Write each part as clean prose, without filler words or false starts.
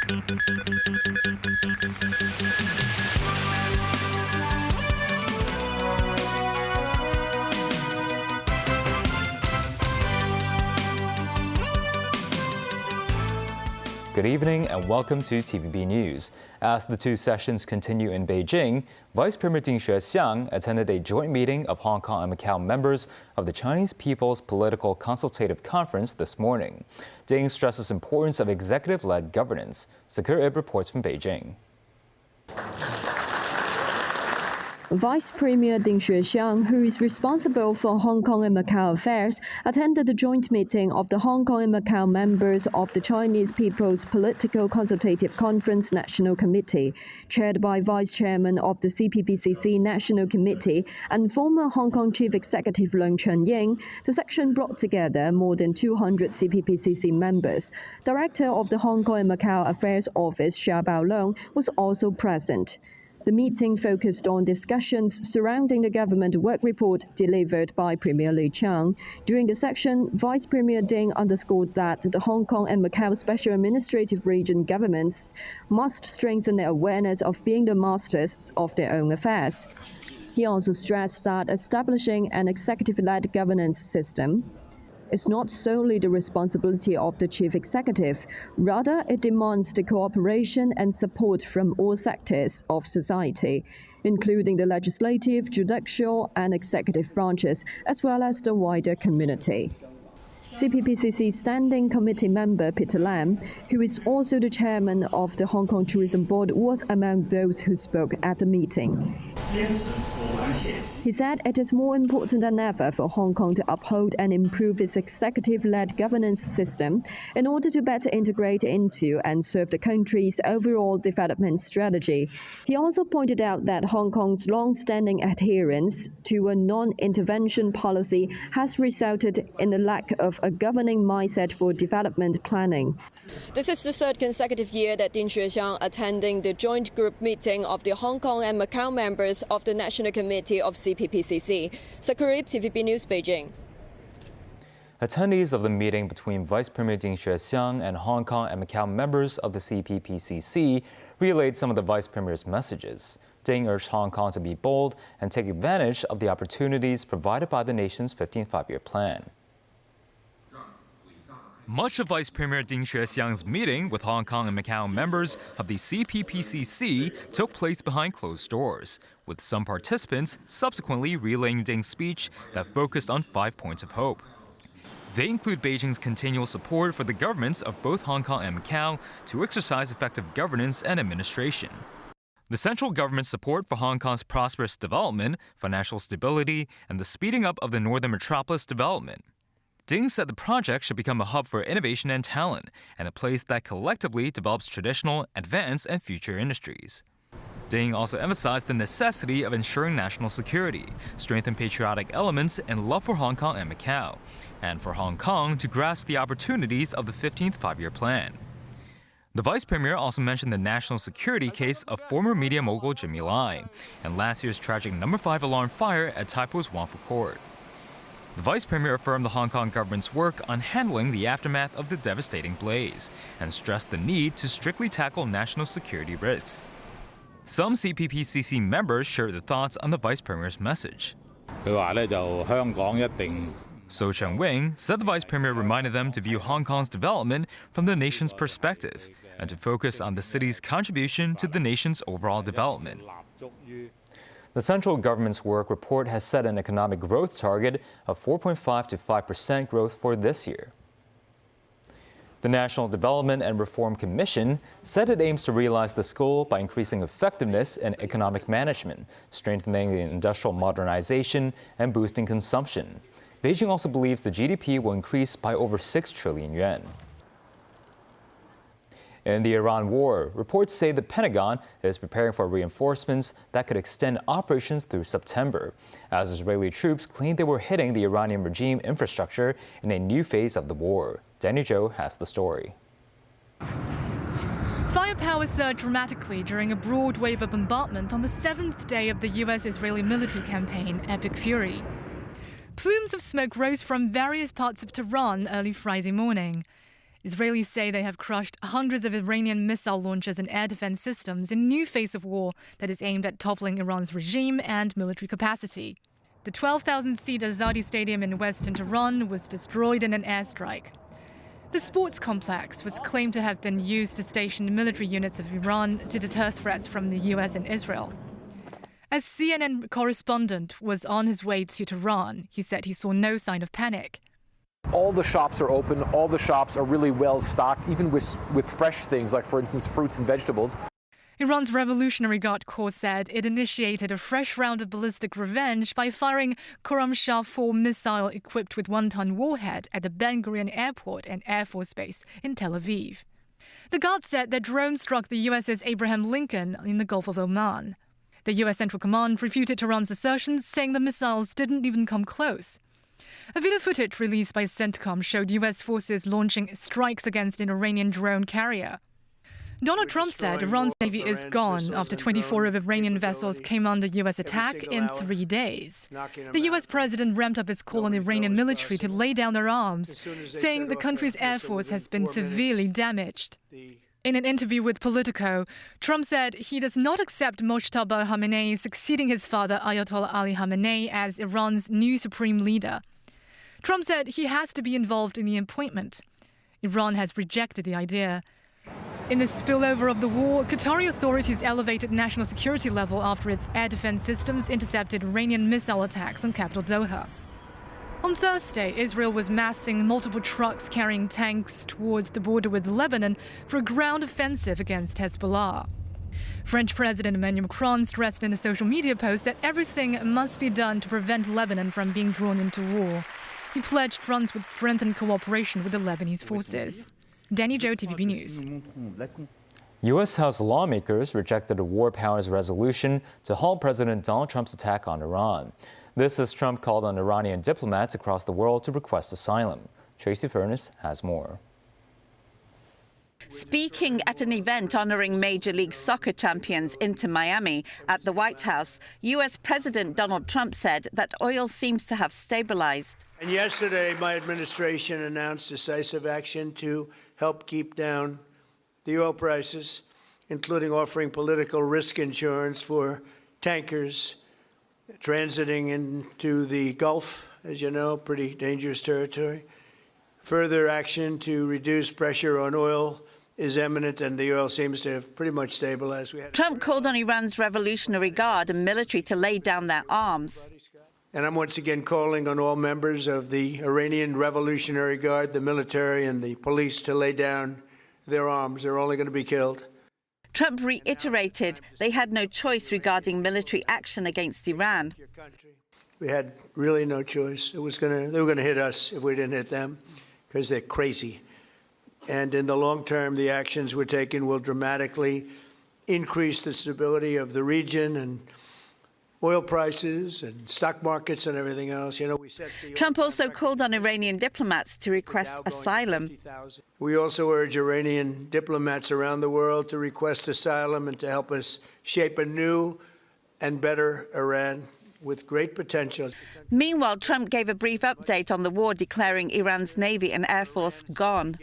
Good evening and welcome to TVB News. As the two sessions continue in Beijing, Vice Premier Ding Xuexiang attended a joint meeting of Hong Kong and Macau members of the Chinese People's Political Consultative Conference this morning. Ding stresses the importance of executive-led governance. Sakura Ib reports from Beijing. Vice Premier Ding Xuexiang, who is responsible for Hong Kong and Macau affairs, attended the joint meeting of the Hong Kong and Macau members of the Chinese People's Political Consultative Conference National Committee, chaired by Vice Chairman of the CPPCC National Committee and former Hong Kong Chief Executive Leung Chun-ying. The section brought together more than 200 CPPCC members. Director of the Hong Kong and Macau Affairs Office, Xia Baolong, was also present. The meeting focused on discussions surrounding the government work report delivered by Premier Li Qiang. During the section, Vice Premier Ding underscored that the Hong Kong and Macau Special Administrative Region governments must strengthen their awareness of being the masters of their own affairs. He also stressed that establishing an executive-led governance system is not solely the responsibility of the chief executive. Rather, it demands the cooperation and support from all sectors of society, including the legislative, judicial, and executive branches, as well as the wider community. CPPCC Standing Committee member Peter Lam, who is also the chairman of the Hong Kong Tourism Board, was among those who spoke at the meeting. He said it is more important than ever for Hong Kong to uphold and improve its executive-led governance system in order to better integrate into and serve the country's overall development strategy. He also pointed out that Hong Kong's long-standing adherence to a non-intervention policy has resulted in the lack of a governing mindset for development planning. This is the third consecutive year that Ding Xuexiang attending the joint group meeting of the Hong Kong and Macau members of the National Committee of CPPCC. Sakura Ib, TVB News, Beijing. Attendees of the meeting between Vice Premier Ding Xuexiang and Hong Kong and Macau members of the CPPCC relayed some of the Vice Premier's messages. Ding urged Hong Kong to be bold and take advantage of the opportunities provided by the nation's 15th five-year plan. Much of Vice Premier Ding Xuexiang's meeting with Hong Kong and Macau members of the CPPCC took place behind closed doors, with some participants subsequently relaying Ding's speech that focused on 5 points of hope. They include Beijing's continual support for the governments of both Hong Kong and Macau to exercise effective governance and administration, the central government's support for Hong Kong's prosperous development, financial stability, and the speeding up of the northern metropolis development. Ding said the project should become a hub for innovation and talent, and a place that collectively develops traditional, advanced, and future industries. Ding also emphasized the necessity of ensuring national security, strengthen patriotic elements and love for Hong Kong and Macau, and for Hong Kong to grasp the opportunities of the 15th five-year plan. The Vice Premier also mentioned the national security case of former media mogul Jimmy Lai, and last year's tragic No. 5 alarm fire at Tai Po's Wongfu Court. The Vice Premier affirmed the Hong Kong government's work on handling the aftermath of the devastating blaze and stressed the need to strictly tackle national security risks. Some CPPCC members shared their thoughts on the Vice Premier's message. So Chen-wing said the Vice Premier reminded them to view Hong Kong's development from the nation's perspective and to focus on the city's contribution to the nation's overall development. The central government's work report has set an economic growth target of 4.5 to 5% growth for this year. The National Development and Reform Commission said it aims to realize this goal by increasing effectiveness in economic management, strengthening industrial modernization, and boosting consumption. Beijing also believes the GDP will increase by over 6 trillion yuan. In the Iran war, reports say the Pentagon is preparing for reinforcements that could extend operations through September, as Israeli troops claim they were hitting the Iranian regime infrastructure in a new phase of the war. Danny Zhou has the story. Firepower surged dramatically during a broad wave of bombardment on the 7th day of the US-Israeli military campaign, Epic Fury. Plumes of smoke rose from various parts of Tehran early Friday morning. Israelis say they have crushed hundreds of Iranian missile launchers and air defense systems in a new phase of war that is aimed at toppling Iran's regime and military capacity. The 12,000-seat Azadi Stadium in western Tehran was destroyed in an airstrike. The sports complex was claimed to have been used to station military units of Iran to deter threats from the US and Israel. A CNN correspondent was on his way to Tehran. He said he saw no sign of panic. All the shops are open, all the shops are really well stocked, even with fresh things like, for instance, fruits and vegetables. Iran's Revolutionary Guard Corps said it initiated a fresh round of ballistic revenge by firing Khorramshahr-4 missile equipped with one-ton warhead at the Ben Gurion Airport and Air Force Base in Tel Aviv. The Guard said their drone struck the USS Abraham Lincoln in the Gulf of Oman. The US Central Command refuted Tehran's assertions, saying the missiles didn't even come close. A video footage released by CENTCOM showed US forces launching strikes against an Iranian drone carrier. Donald Trump said Iran's navy is gone after 24 of Iranian vessels came under US attack in 3 days. The US president ramped up his call on the Iranian military to lay down their arms, saying the country's air force has been severely damaged. In an interview with Politico, Trump said he does not accept Mojtaba Khamenei succeeding his father Ayatollah Ali Khamenei as Iran's new supreme leader. Trump said he has to be involved in the appointment. Iran has rejected the idea. In the spillover of the war, Qatari authorities elevated national security level after its air defense systems intercepted Iranian missile attacks on capital Doha. On Thursday, Israel was massing multiple trucks carrying tanks towards the border with Lebanon for a ground offensive against Hezbollah. French President Emmanuel Macron stressed in a social media post that everything must be done to prevent Lebanon from being drawn into war. He pledged France would strengthen cooperation with the Lebanese forces. Danny Zhou, TVB News. U.S. House lawmakers rejected a war powers resolution to halt President Donald Trump's attack on Iran. This as Trump called on Iranian diplomats across the world to request asylum. Tracy Furness has more. Speaking at an event honoring Major League Soccer champions Inter Miami at the White House, U.S. President Donald Trump said that oil seems to have stabilized. And yesterday, my administration announced decisive action to help keep down the oil prices, including offering political risk insurance for tankers transiting into the Gulf, as you know, pretty dangerous territory. Further action to reduce pressure on oil is imminent, and the oil seems to have pretty much stabilized. Trump called on Iran's Revolutionary Guard and military to lay down their arms. And I'm once again calling on all members of the Iranian Revolutionary Guard, the military and the police, to lay down their arms. They're only going to be killed. Trump reiterated they had no choice regarding military action against Iran. We had really no choice. They were going to hit us if we didn't hit them, because they're crazy. And in the long term, the actions we're taking will dramatically increase the stability of the region and oil prices and stock markets and everything else. You know, Trump also called on Iranian diplomats to request asylum. We also urge Iranian diplomats around the world to request asylum and to help us shape a new and better Iran with great potential. Meanwhile, Trump gave a brief update on the war, declaring Iran's Navy and Air Force gone.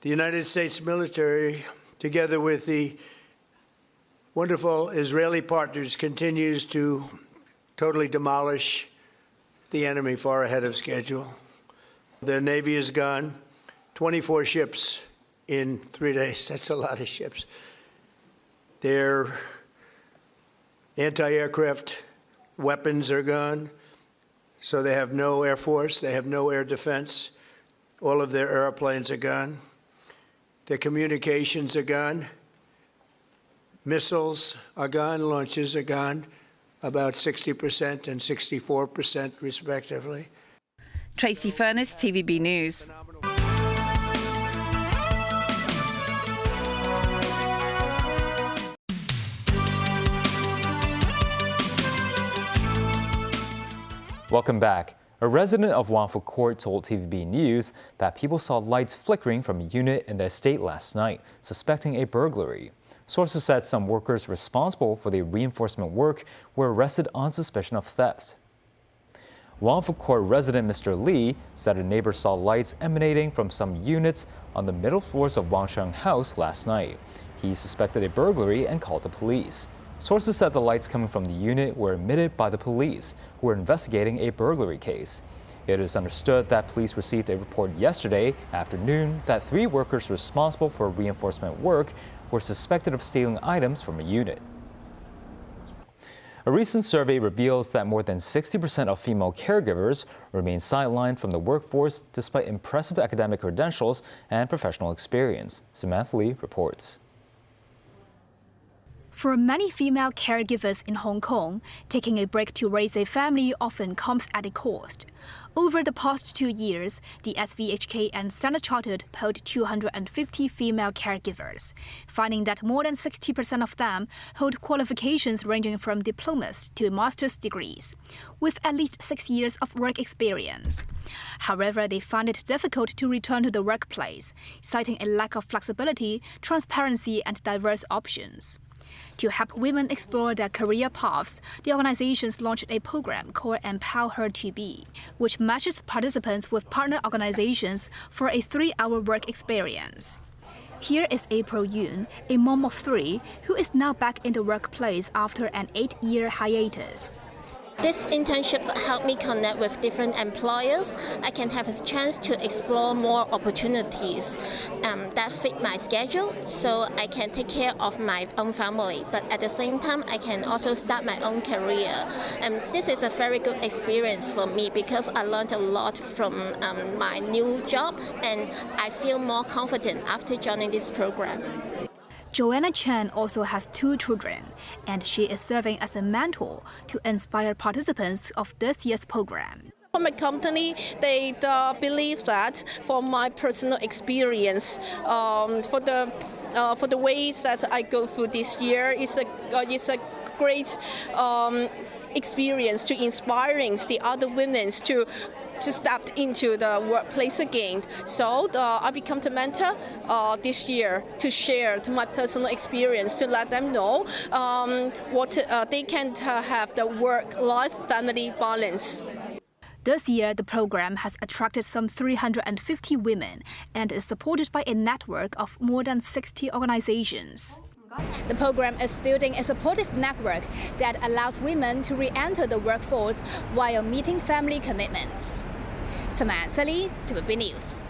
The United States military, together with the wonderful Israeli partners, continues to totally demolish the enemy far ahead of schedule. Their Navy is gone. 24 ships in 3 days. That's a lot of ships. Their anti-aircraft weapons are gone. So they have no air force. They have no air defense. All of their airplanes are gone. Their communications are gone. Missiles are gone, launches are gone, about 60% and 64% respectively. Tracy Furness, TVB News. Welcome back. A resident of Wangfu Court told TVB News that people saw lights flickering from a unit in the estate last night, suspecting a burglary. Sources said some workers responsible for the reinforcement work were arrested on suspicion of theft. Wangfu Court resident Mr. Lee said a neighbor saw lights emanating from some units on the middle floors of Wangsheng House last night. He suspected a burglary and called the police. Sources said the lights coming from the unit were emitted by the police, who were investigating a burglary case. It is understood that police received a report yesterday afternoon that 3 workers responsible for reinforcement work were suspected of stealing items from a unit. A recent survey reveals that more than 60% of female caregivers remain sidelined from the workforce despite impressive academic credentials and professional experience. Samantha Lee reports. For many female caregivers in Hong Kong, taking a break to raise a family often comes at a cost. Over the past 2 years, the SVHK and Standard Chartered polled 250 female caregivers, finding that more than 60% of them hold qualifications ranging from diplomas to master's degrees, with at least 6 years of work experience. However, they find it difficult to return to the workplace, citing a lack of flexibility, transparency, and diverse options. To help women explore their career paths, the organizations launched a program called Empower Her to Be, which matches participants with partner organizations for a 3-hour work experience. Here is April Yoon, a mom of 3, who is now back in the workplace after an 8-year hiatus. This internship helped me connect with different employers. I can have a chance to explore more opportunities that fit my schedule, so I can take care of my own family. But at the same time, I can also start my own career. This is a very good experience for me because I learned a lot from my new job, and I feel more confident after joining this program. Joanna Chen also has 2 children, and she is serving as a mentor to inspire participants of this year's program. For my company, they believe that for my personal experience, for the ways that I go through this year, is a great experience to inspiring the other women to step into the workplace again. So I become the mentor this year to share my personal experience, to let them know what they can have the work-life family balance. This year, the program has attracted some 350 women and is supported by a network of more than 60 organizations. The program is building a supportive network that allows women to re-enter the workforce while meeting family commitments. Samantha Lee, TVB News.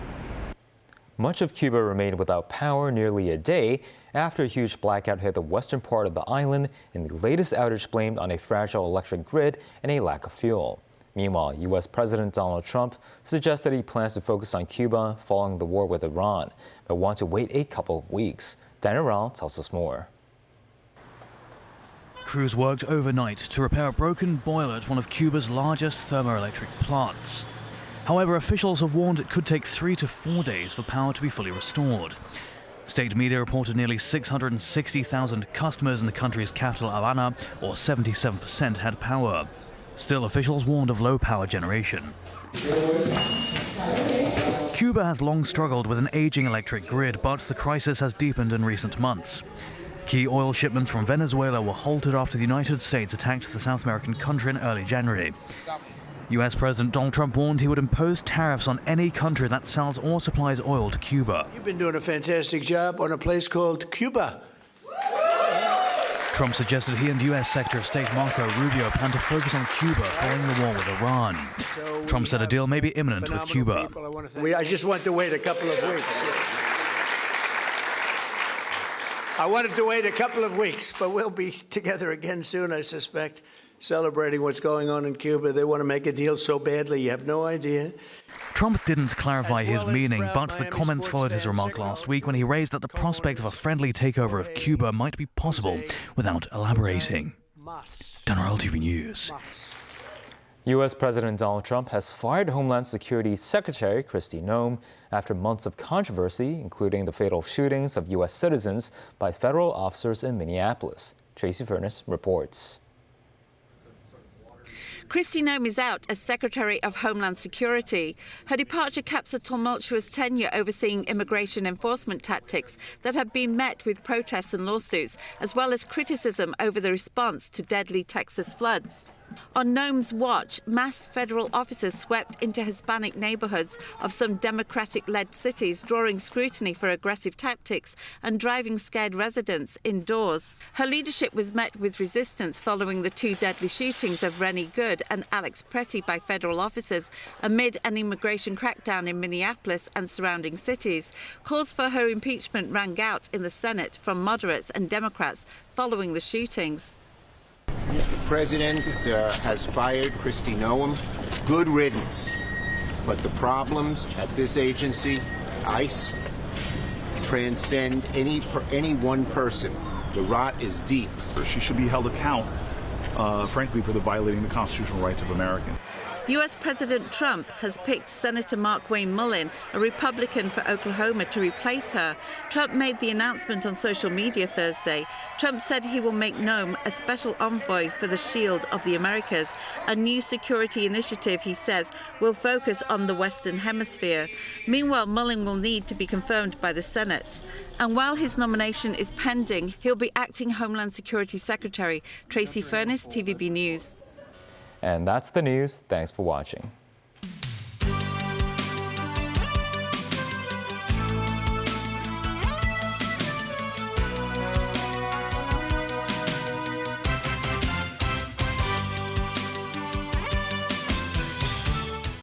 Much of Cuba remained without power nearly a day after a huge blackout hit the western part of the island, and the latest outage blamed on a fragile electric grid and a lack of fuel. Meanwhile, U.S. President Donald Trump suggested he plans to focus on Cuba following the war with Iran, but wants to wait a couple of weeks. Daniel Rao tells us more. Crews worked overnight to repair a broken boiler at one of Cuba's largest thermoelectric plants. However, officials have warned it could take 3 to 4 days for power to be fully restored. State media reported nearly 660,000 customers in the country's capital, Havana, or 77%, had power. Still, officials warned of low power generation. Cuba has long struggled with an aging electric grid, but the crisis has deepened in recent months. Key oil shipments from Venezuela were halted after the United States attacked the South American country in early January. U.S. President Donald Trump warned he would impose tariffs on any country that sells or supplies oil to Cuba. You've been doing a fantastic job on a place called Cuba. Trump suggested he and U.S. Secretary of State Marco Rubio plan to focus on Cuba following the war with Iran. Trump said a deal may be imminent with Cuba. I just want to wait a couple of weeks. I wanted to wait a couple of weeks, but we'll be together again soon, I suspect, celebrating what's going on in Cuba. They want to make a deal so badly, you have no idea. Trump didn't clarify his meaning, but the comments followed his remark last week when he raised that the prospect of a friendly takeover of Cuba might be possible without elaborating. General TV News. U.S. President Donald Trump has fired Homeland Security Secretary Kristi Noem after months of controversy, including the fatal shootings of U.S. citizens by federal officers in Minneapolis. Tracy Furness reports. Kristi Noem is out as Secretary of Homeland Security. Her departure caps a tumultuous tenure overseeing immigration enforcement tactics that have been met with protests and lawsuits, as well as criticism over the response to deadly Texas floods. On Noam's watch, masked federal officers swept into Hispanic neighborhoods of some Democratic-led cities, drawing scrutiny for aggressive tactics and driving scared residents indoors. Her leadership was met with resistance following the two deadly shootings of Rennie Good and Alex Pretty by federal officers amid an immigration crackdown in Minneapolis and surrounding cities. Calls for her impeachment rang out in the Senate from moderates and Democrats following the shootings. The president has fired Kristi Noem. Good riddance. But the problems at this agency, ICE, transcend any one person. The rot is deep. She should be held account, frankly, for violating the constitutional rights of Americans. U.S. President Trump has picked Senator Mark Wayne Mullin, a Republican for Oklahoma, to replace her. Trump made the announcement on social media Thursday. Trump said he will make Noem a special envoy for the Shield of the Americas, a new security initiative, he says, will focus on the Western Hemisphere. Meanwhile, Mullin will need to be confirmed by the Senate. And while his nomination is pending, he'll be acting Homeland Security Secretary. Tracy Furness, TVB News. And that's the news. Thanks for watching.